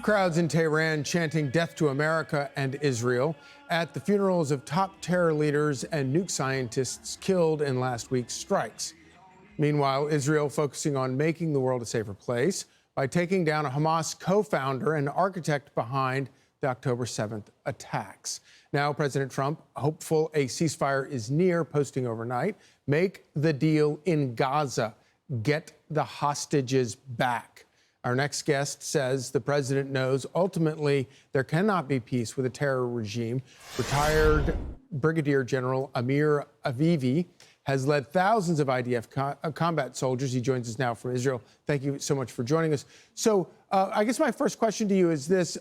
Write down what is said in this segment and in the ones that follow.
Crowds in Tehran chanting death to America and Israel at the funerals of top terror leaders and nuke scientists killed in last week's strikes. Meanwhile, Israel focusing on making the world a safer place by taking down a Hamas co-founder and architect behind the October 7th attacks. Now, President Trump, hopeful a ceasefire is near, posting overnight, make the deal in Gaza, get the hostages back. Our next guest says the president knows ultimately there cannot be peace with a terror regime. Retired Brigadier General Amir Avivi has led thousands of IDF combat soldiers. He joins us now from Israel. Thank you so much for joining us. So I guess my first question to you is this.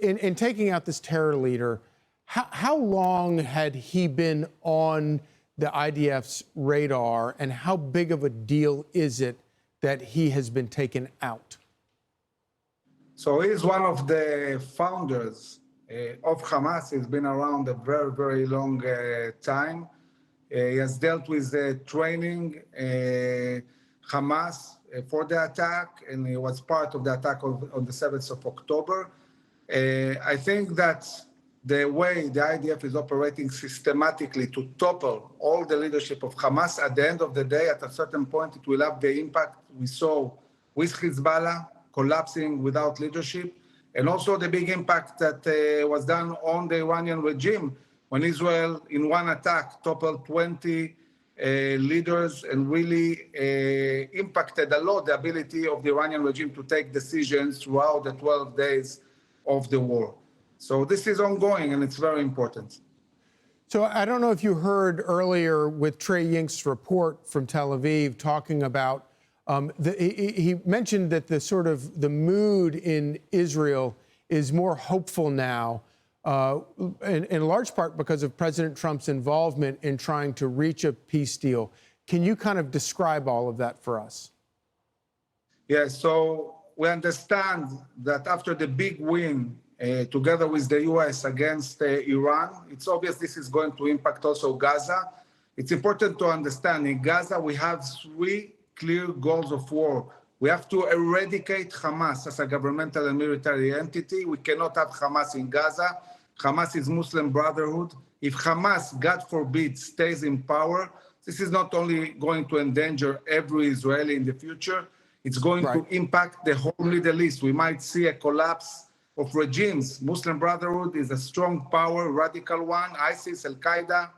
In taking out this terror leader, how long had he been on the IDF's radar, and how big of a deal is it that he has been taken out? So he's one of the founders of Hamas. He's been around a very, very long time. He has dealt with training Hamas for the attack, and he was part of the attack on the 7th of October. I think that the way the IDF is operating systematically to topple all the leadership of Hamas, at the end of the day, at a certain point, it will have the impact we saw with Hezbollah collapsing without leadership, and also the big impact that was done on the Iranian regime when Israel, in one attack, toppled 20 leaders and really impacted a lot the ability of the Iranian regime to take decisions throughout the 12 days of the war. So this is ongoing, and it's very important. So I don't know if you heard earlier with Trey Yink's report from Tel Aviv talking about, he mentioned that the mood in Israel is more hopeful now, in large part because of President Trump's involvement in trying to reach a peace deal. Can you kind of describe all of that for us? Yeah, so we understand that after the big win together with the U.S. against Iran, it's obvious this is going to impact also Gaza. It's important to understand in Gaza we have three clear goals of war. We have to eradicate Hamas as a governmental and military entity. We cannot have Hamas in Gaza. Hamas is Muslim Brotherhood. If Hamas, God forbid, stays in power, this is not only going to endanger every Israeli in the future, it's going to impact the whole Middle East. We might see a collapse of regimes. Muslim Brotherhood is a strong power, radical one, ISIS, Al-Qaeda,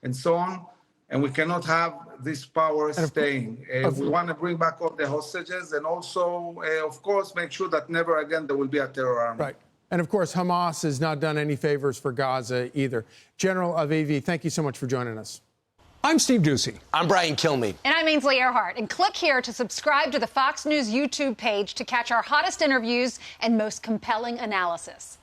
and so on. And we cannot have this power staying. We want to bring back all the hostages and also, of course, make sure that never again there will be a terror army. Right. And of course, Hamas has not done any favors for Gaza either. General Avivi, thank you so much for joining us. I'm Steve Doocy. I'm Brian Kilmeade. And I'm Ainsley Earhart. And click here to subscribe to the Fox News YouTube page to catch our hottest interviews and most compelling analysis.